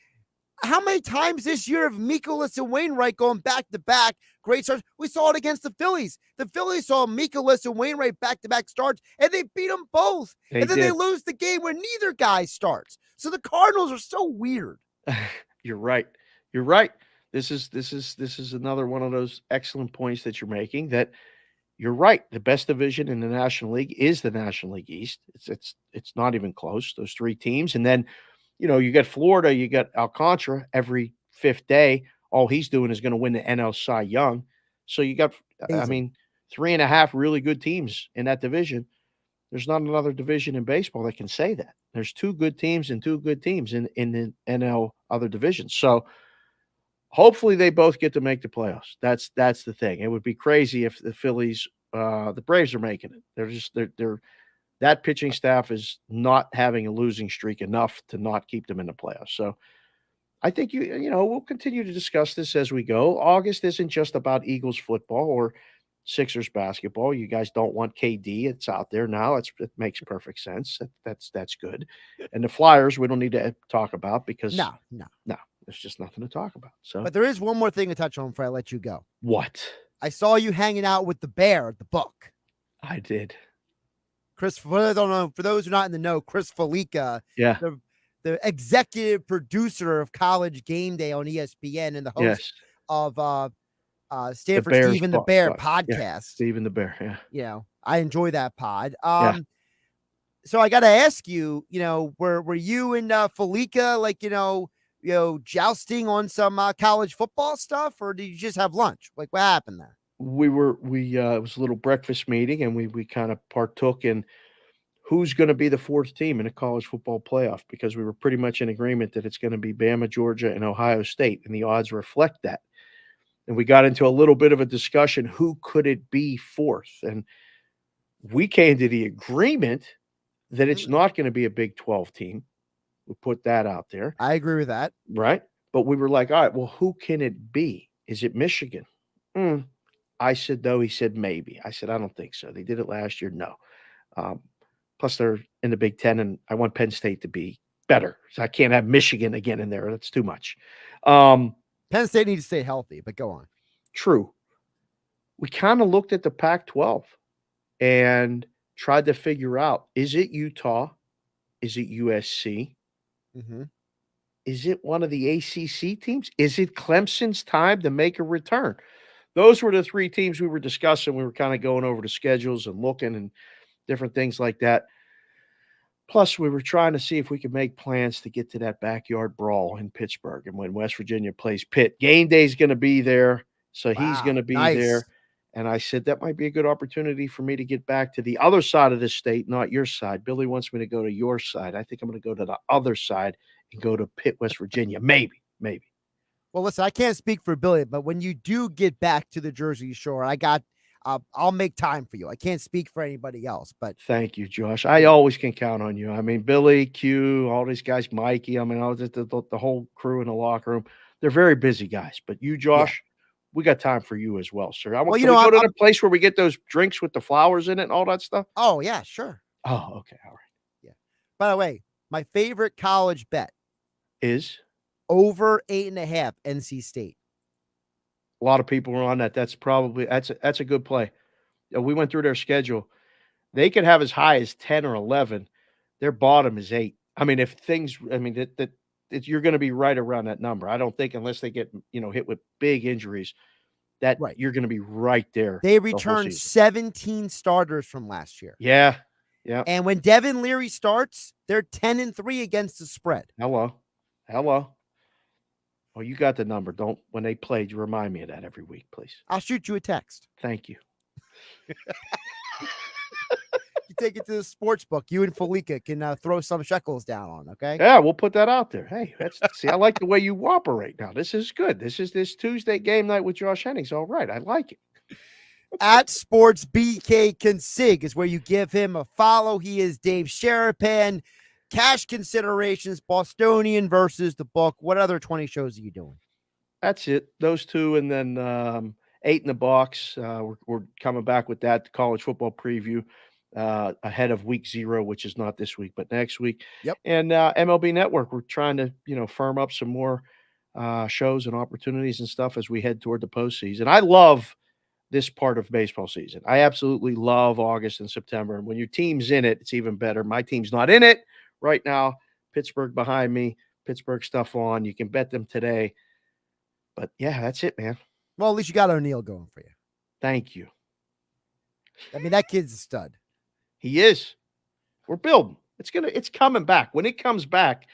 how many times this year have Mikolas and Wainwright going back to back great starts? We saw it against the Phillies. The Phillies saw Mikolas and Wainwright back to back starts, and they beat them both. They and then they did. lose the game where neither guy starts. So the Cardinals are so weird. You're right. You're right. This is another one of those excellent points that you're making. That you're right. The best division in the National League is the National League East. It's not even close. Those three teams, and then you got Florida. You got Alcantara every fifth day. All he's doing is going to win the NL Cy Young. So you got, I mean, 3.5 really good teams in that division. There's not another division in baseball that can say that. There's 2 good teams and 2 good teams in the NL other divisions. So hopefully they both get to make the playoffs. That's the thing. It would be crazy if the Phillies, the Braves are making it. They're that pitching staff is not having a losing streak enough to not keep them in the playoffs. So I think we'll continue to discuss this as we go. August isn't just about Eagles football or Sixers basketball. You guys don't want KD. It's out there now. It makes perfect sense. That's good. And the Flyers, we don't need to talk about because No. there's just nothing to talk about. So, But there is one more thing to touch on before I let you go. What? I saw you hanging out with the bear at the book. I did. Chris, for those who are not in the know, Chris Felica, Yeah. the executive producer of College Game Day on ESPN and the host of Stanford Steve and the Bear podcast. Yeah, Steve and the Bear, yeah. I enjoy that pod. So I got to ask you, were you and Felica jousting on some college football stuff, or did you just have lunch? Like, what happened there? We it was a little breakfast meeting, and we kind of partook in who's going to be the 4th team in a college football playoff, because we were pretty much in agreement that it's going to be Bama, Georgia, and Ohio State, and the odds reflect that. And we got into a little bit of a discussion, who could it be 4th? And we came to the agreement that it's not going to be a Big 12 team. We put that out there. I agree with that. Right? But we were like, all right, well, who can it be? Is it Michigan? I said, no. He said, maybe. I said, I don't think so. They did it last year. No. Plus, they're in the Big 10, and I want Penn State to be better. So I can't have Michigan again in there. That's too much. Penn State needs to stay healthy, but go on. True. We kind of looked at the Pac-12 and tried to figure out, is it Utah? Is it USC? Mm-hmm. Is it one of the ACC teams? Is it Clemson's time to make a return? Those were the 3 teams we were discussing. We were kind of going over the schedules and looking and different things like that. Plus, we were trying to see if we could make plans to get to that backyard brawl in Pittsburgh. And when West Virginia plays Pitt, game day is going to be there. So he's going to be there. And I said, that might be a good opportunity for me to get back to the other side of the state, not your side. Billy wants me to go to your side. I think I'm going to go to the other side and go to Pitt, West Virginia. Maybe. Well, listen, I can't speak for Billy, but when you do get back to the Jersey Shore, I'll make time for you. I can't speak for anybody else, but thank you, Josh. I always can count on you. I mean, Billy, Q, all these guys, Mikey. I mean, the whole crew in the locker room. They're very busy guys. But you, Josh, we got time for you as well, sir. Can we go to the place where we get those drinks with the flowers in it and all that stuff? Oh yeah, sure. Oh, okay, all right. Yeah. By the way, my favorite college bet is over 8.5 NC State. A lot of people are on that. That's a good play. We went through their schedule. They could have as high as 10 or 11. Their bottom is 8. I mean, you're going to be right around that number. I don't think unless they get hit with big injuries, that you're going to be right there. They returned 17 starters from last year. Yeah. And when Devin Leary starts, they're 10-3 against the spread. Hello. Oh, you got the number. When they played, you remind me of that every week, please. I'll shoot you a text. Thank you. You take it to the sports book. You and Felica can throw some shekels down on, okay? Yeah, we'll put that out there. Hey, see, I like the way you operate now. This is good. This Tuesday game night with Josh Hennig's all right. I like it. At Sportsbook Consigliere is where you give him a follow. He is Dave Sharapan. Cash considerations, Bostonian versus the book. What other 20 shows are you doing? That's it. Those 2, and then 8 in the box. We're coming back with that college football preview ahead of week 0, which is not this week, but next week. Yep. And MLB Network, we're trying to, firm up some more shows and opportunities and stuff as we head toward the postseason. I love this part of baseball season. I absolutely love August and September. And when your team's in it, it's even better. My team's not in it right now. Pittsburgh behind me, Pittsburgh stuff on. You can bet them today. But yeah, that's it, man. Well, at least you got O'Neal going for you. Thank you. I mean, that kid's a stud. He is. We're building. It's coming back. When it comes back,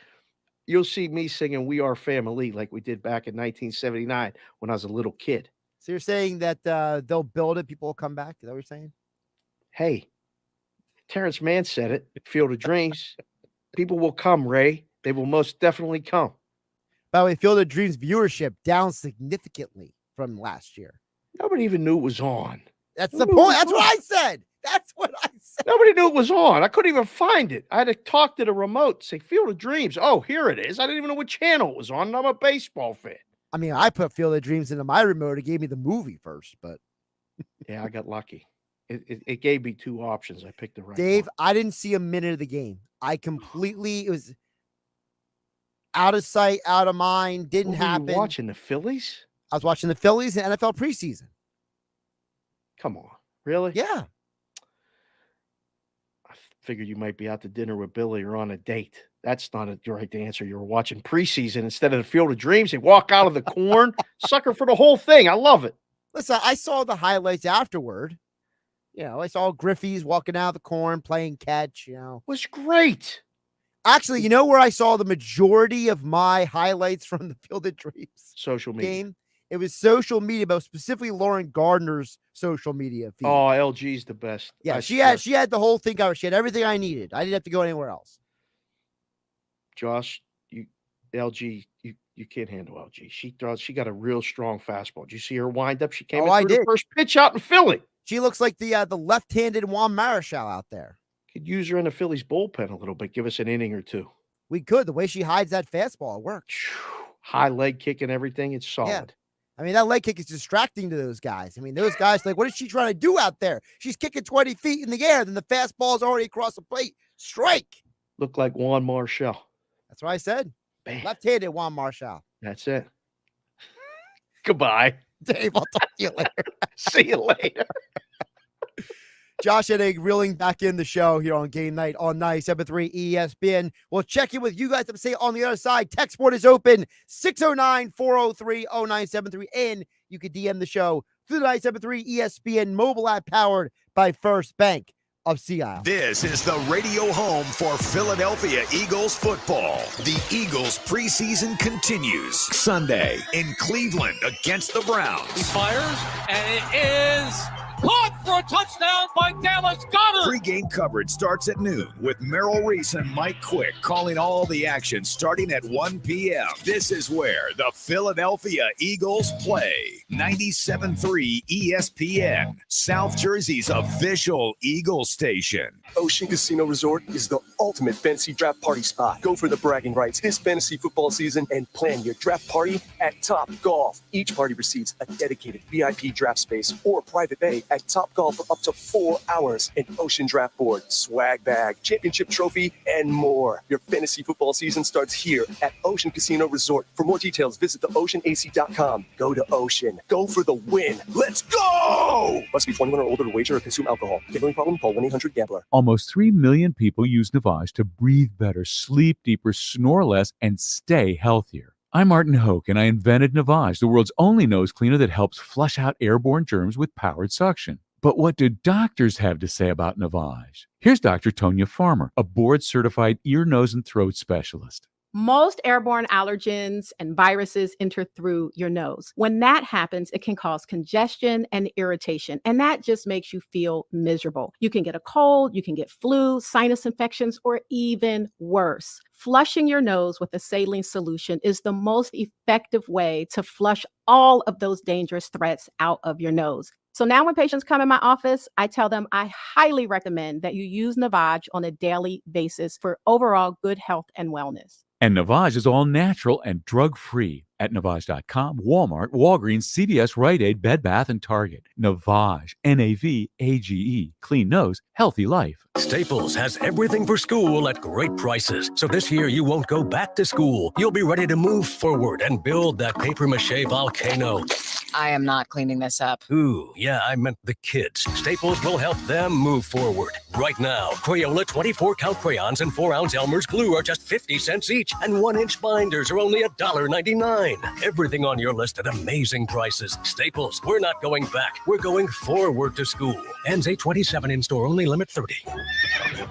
you'll see me singing "We Are Family" like we did back in 1979 when I was a little kid. So you're saying that they'll build it, people will come back? Is that what you're saying? Hey, Terrence Mann said it. Field of Dreams. People will come, Ray. They will most definitely come. By the way, Field of Dreams viewership down significantly from last year. Nobody even knew it was on. That's the point. That's what I said. That's what I said. Nobody knew it was on. I couldn't even find it. I had to talk to the remote, say Field of Dreams. Oh, here it is. I didn't even know what channel it was on, and I'm a baseball fan. I mean, I put Field of Dreams into my remote. It gave me the movie first, but yeah, I got lucky. It gave me 2 options. I picked the right Dave, one. I didn't see a minute of the game. It was out of sight, out of mind, didn't happen. You watching the Phillies? I was watching the Phillies and NFL preseason. Come on. Really? Yeah. I figured you might be out to dinner with Billy or on a date. That's not the right answer. You were watching preseason instead of the Field of Dreams. They walk out of the corn. Sucker for the whole thing. I love it. Listen, I saw the highlights afterward. I saw Griffey's walking out of the corn, playing catch, Was great. Actually, where I saw the majority of my highlights from the Field of Dreams social media game? It was social media, but specifically Lauren Gardner's social media feed. Oh, LG's the best. Yeah, she had the whole thing covered. She had everything I needed. I didn't have to go anywhere else. Josh, you can't handle LG. She got a real strong fastball. Did you see her wind up? She came in the first pitch out in Philly. She looks like the left-handed Juan Marichal out there. Could use her in the Phillies bullpen a little bit. Give us an inning or 2. We could. The way she hides that fastball, it works. High leg kick and everything. It's solid. Yeah. I mean, that leg kick is distracting to those guys. I mean, those guys like, what is she trying to do out there? She's kicking 20 feet in the air. Then the fastball is already across the plate. Strike. Look like Juan Marichal. That's what I said. Bam. Left-handed Juan Marichal. That's it. Goodbye. Dave, I'll talk to you later. See you later. Josh Hennig reeling back in the show here on Game Night on 97.3 ESPN. We'll check in with you guys to say on the other side. Text board is open 609-403-0973. And you can DM the show through the 97.3 ESPN mobile app powered by First Bank of Sea Isle. This is the radio home for Philadelphia Eagles football. The Eagles preseason continues Sunday in Cleveland against the Browns. He fires, and it is caught for a touchdown by Dallas Goedert. Pre-game coverage starts at noon with Merrill Reese and Mike Quick calling all the action starting at 1 p.m. This is where the Philadelphia Eagles play. 97.3 ESPN, South Jersey's official Eagle station. Ocean Casino Resort is the ultimate fantasy draft party spot. Go for the bragging rights this fantasy football season and plan your draft party at Top Golf. Each party receives a dedicated VIP draft space or private bay at Top Golf for up to 4 hours. An ocean draft board, swag bag, championship trophy, and more. Your fantasy football season starts here at Ocean Casino Resort. For more details, visit theoceanac.com. Go to Ocean. Go for the win. Let's go! Must be 21 or older to wager or consume alcohol. Gambling problem? Call 1-800-GAMBLER. Almost 3 million people use Navage to breathe better, sleep deeper, snore less, and stay healthier. I'm Martin Hoke, and I invented Navage, the world's only nose cleaner that helps flush out airborne germs with powered suction. But what do doctors have to say about Navage? Here's Dr. Tonya Farmer, a board-certified ear, nose, and throat specialist. Most airborne allergens and viruses enter through your nose. When that happens, it can cause congestion and irritation, and that just makes you feel miserable. You can get a cold, you can get flu, sinus infections, or even worse. Flushing your nose with a saline solution is the most effective way to flush all of those dangerous threats out of your nose. So now when patients come in my office, I tell them I highly recommend that you use Navage on a daily basis for overall good health and wellness. And Navage is all natural and drug-free at Navage.com, Walmart, Walgreens, CVS, Rite Aid, Bed Bath, and Target. Navage, N-A-V-A-G-E. Clean nose, healthy life. Staples has everything for school at great prices. So this year you won't go back to school. You'll be ready to move forward and build that papier-mâché volcano. I am not cleaning this up. Ooh, yeah, I meant the kids. Staples will help them move forward. Right now, Crayola 24-count crayons and 4-ounce Elmer's glue are just 50 cents each, and 1-inch binders are only $1.99. Everything on your list at amazing prices. Staples, we're not going back. We're going forward to school. Ends 8/27 in store, only limit 30.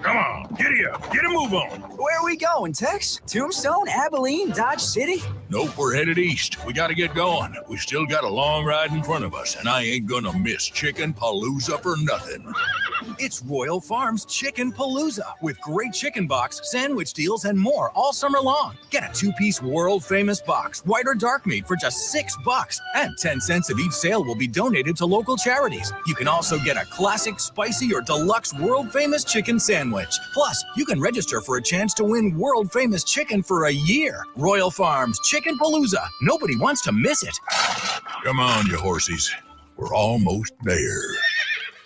Come on, giddy up. Get a move on. Where are we going, Tex? Tombstone, Abilene, Dodge City? Nope, we're headed east. We got to get going. We still got a long ride in front of us, and I ain't gonna miss Chicken Palooza for nothing. It's Royal Farms Chicken Palooza with great chicken box, sandwich deals, and more all summer long. Get a 2-piece world-famous box, white or dark meat, for just $6, and 10 cents of each sale will be donated to local charities. You can also get a classic, spicy, or deluxe world-famous chicken sandwich. Plus, you can register for a chance to win world-famous chicken for a year. Royal Farms Chicken Palooza. Nobody wants to miss it. Come on, you horsies. We're almost there.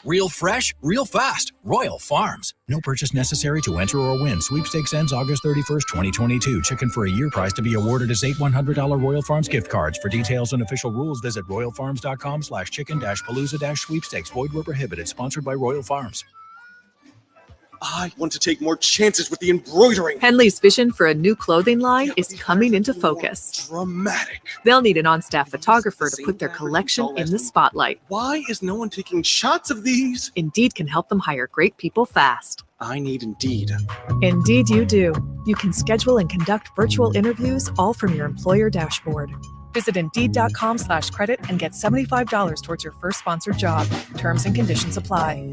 Real fresh, real fast. Royal Farms. No purchase necessary to enter or win. Sweepstakes ends August 31st, 2022. Chicken for a year prize to be awarded as 8 $100 Royal Farms gift cards. For details and official rules, visit royalfarms.com/chicken-palooza-sweepstakes. Void where prohibited. Sponsored by Royal Farms. I want to take more chances with the embroidering. Henley's vision for a new clothing line is coming into focus. Dramatic. They'll need an on-staff photographer to put their collection in the spotlight. Why is no one taking shots of these? Indeed can help them hire great people fast. I need Indeed. Indeed you do. You can schedule and conduct virtual interviews all from your employer dashboard. Visit Indeed.com/credit and get $75 towards your first sponsored job. Terms and conditions apply.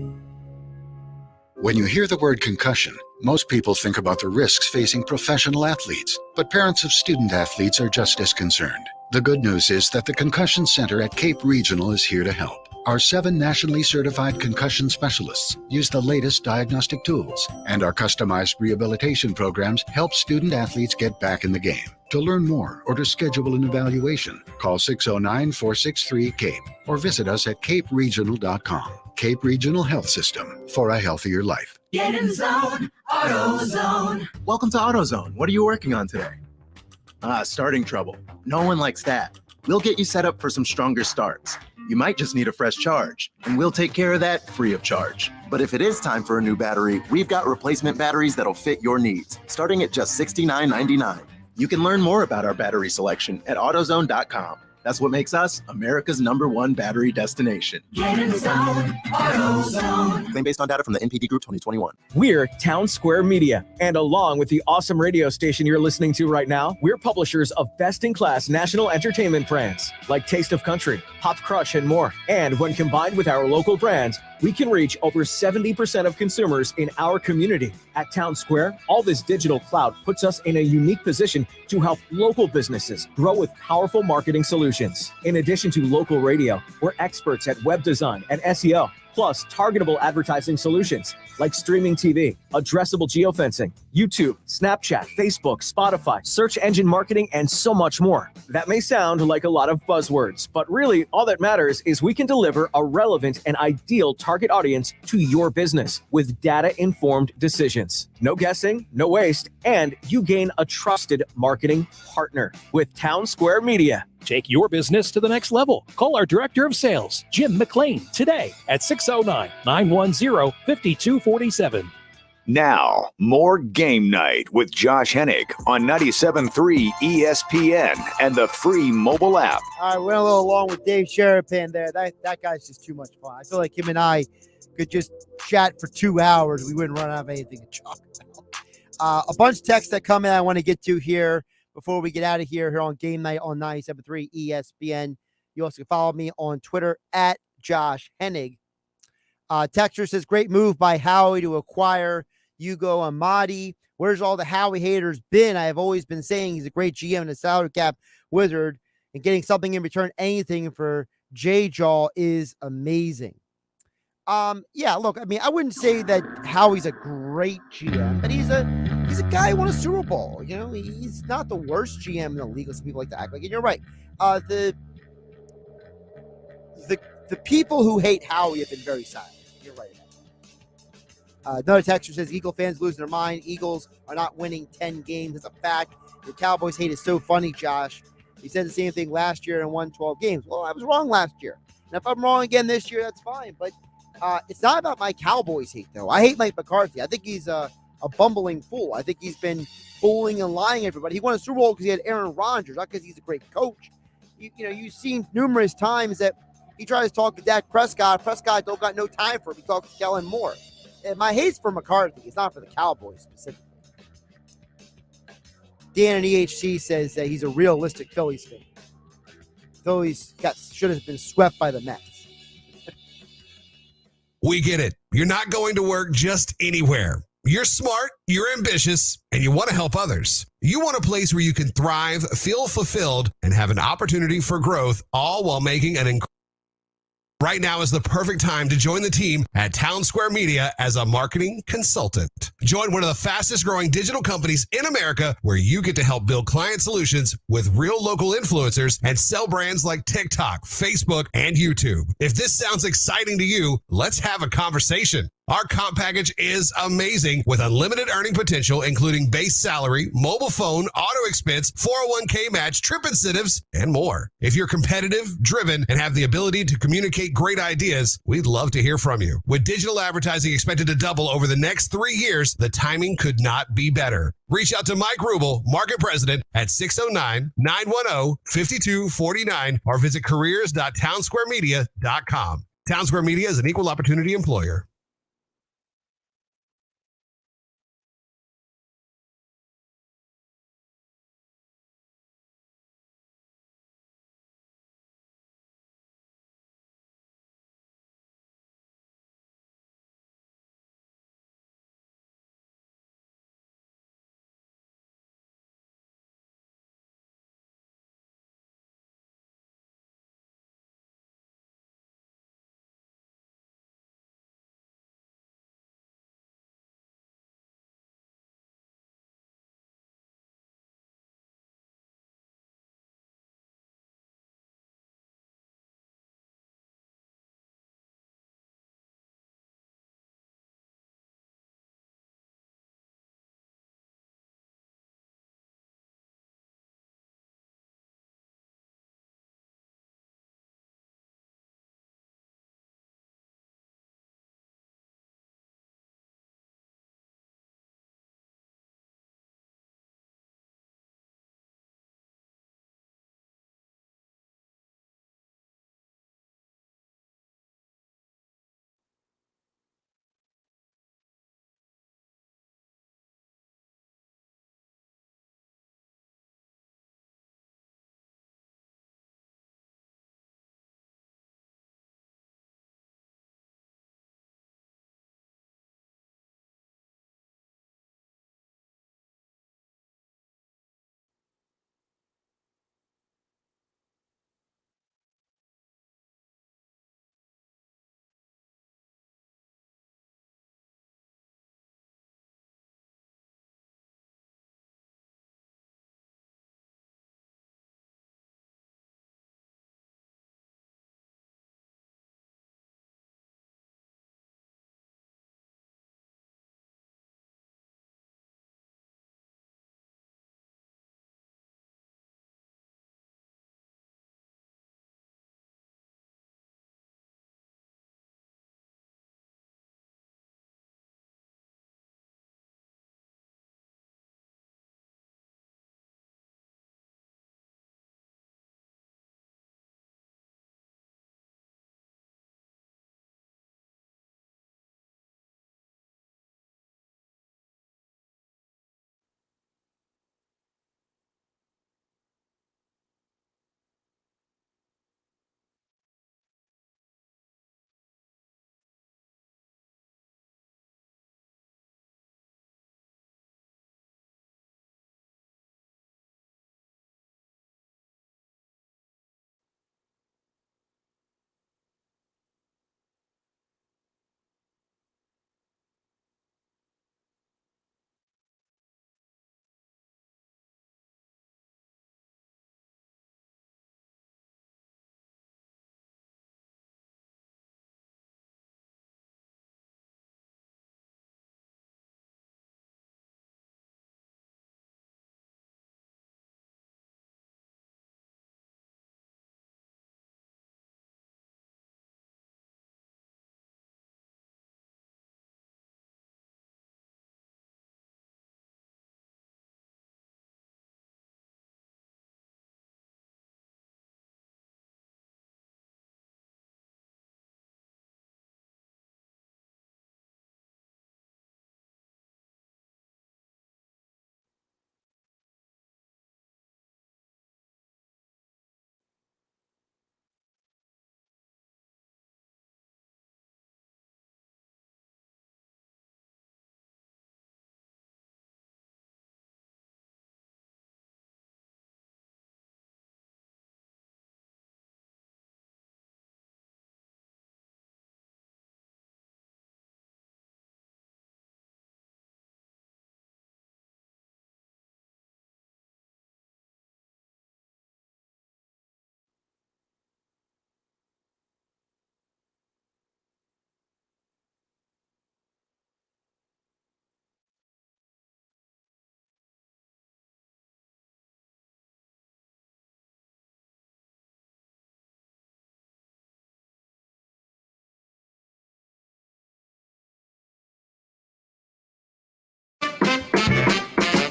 When you hear the word concussion, most people think about the risks facing professional athletes, but parents of student athletes are just as concerned. The good news is that the Concussion Center at Cape Regional is here to help. Our 7 nationally certified concussion specialists use the latest diagnostic tools, and our customized rehabilitation programs help student athletes get back in the game. To learn more or to schedule an evaluation, call 609-463-CAPE or visit us at caperegional.com. Cape Regional Health System for a healthier life. Get in zone, AutoZone. Welcome to AutoZone. What are you working on today? Starting trouble. No one likes that. We'll get you set up for some stronger starts. You might just need a fresh charge, and we'll take care of that free of charge. But if it is time for a new battery, we've got replacement batteries that'll fit your needs, starting at just $69.99. You can learn more about our battery selection at AutoZone.com. That's what makes us America's #1 battery destination. Get in zone, AutoZone. Claim based on data from the NPD Group 2021. We're Town Square Media, and along with the awesome radio station you're listening to right now, we're publishers of best-in-class national entertainment brands like Taste of Country, Pop Crush, and more. And when combined with our local brands, we can reach over 70% of consumers in our community. At Town Square, all this digital clout puts us in a unique position to help local businesses grow with powerful marketing solutions. In addition to local radio, we're experts at web design and SEO, plus targetable advertising solutions like streaming TV, addressable geofencing, YouTube, Snapchat, Facebook, Spotify, search engine marketing, and so much more. That may sound like a lot of buzzwords, but really all that matters is we can deliver a relevant and ideal target audience to your business with data-informed decisions. No guessing, no waste, and you gain a trusted marketing partner with Town Square Media. Take your business to the next level. Call our Director of Sales, Jim McLean, today at 609-910-5247. Now, more Game Night with Josh Hennig on 97.3 ESPN and the free mobile app. All right, went a little long with Dave Sharapan there. That guy's just too much fun. I feel like him and I could just chat for 2 hours. We wouldn't run out of anything to talk about. A bunch of texts that come in I want to get to here before we get out of here on Game Night on 97.3 ESPN. You also can follow me on Twitter at Josh Hennig. Texter says, great move by Howie to acquire Hugo Amadi. Where's all the Howie haters been? I have always been saying he's a great GM and a salary cap wizard, and getting something in return, anything for J-Jaw is amazing. Yeah, look, I mean, I wouldn't say that Howie's a great GM, but he's He's a guy who won a Super Bowl. You know, he's not the worst GM in the league, as people like to act like. And you're right. The people who hate Howie have been very silent. You're right about that. Another texter says Eagle fans losing their mind. Eagles are not winning 10 games. It's a fact. Your Cowboys hate is so funny, Josh. He said the same thing last year and won 12 games. Well, I was wrong last year. And if I'm wrong again this year, that's fine. But it's not about my Cowboys hate, though. I hate Mike McCarthy. I think he's a bumbling fool. I think he's been fooling and lying to everybody. He won a Super Bowl because he had Aaron Rodgers, not because he's a great coach. You've seen numerous times that he tries to talk to Dak Prescott. Prescott don't got no time for him. He talks to Kellen Moore. And my hate's for McCarthy. It's not for the Cowboys specifically. Dan in EHC says that he's a realistic Phillies fan. Phillies should have been swept by the Mets. We get it. You're not going to work just anywhere. You're smart, you're ambitious, and you want to help others. You want a place where you can thrive, feel fulfilled, and have an opportunity for growth, all while making an incredible. Right now is the perfect time to join the team at Town Square Media as a marketing consultant. Join one of the fastest growing digital companies in America where you get to help build client solutions with real local influencers and sell brands like TikTok, Facebook, and YouTube. If this sounds exciting to you, let's have a conversation. Our comp package is amazing with unlimited earning potential, including base salary, mobile phone, auto expense, 401k match, trip incentives, and more. If you're competitive, driven, and have the ability to communicate great ideas, we'd love to hear from you. With digital advertising expected to double over the next 3 years, the timing could not be better. Reach out to Mike Rubel, Market President, at 609-910-5249 or visit careers.townsquaremedia.com. Town Square Media is an equal opportunity employer.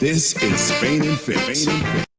This is Spain and Fitz.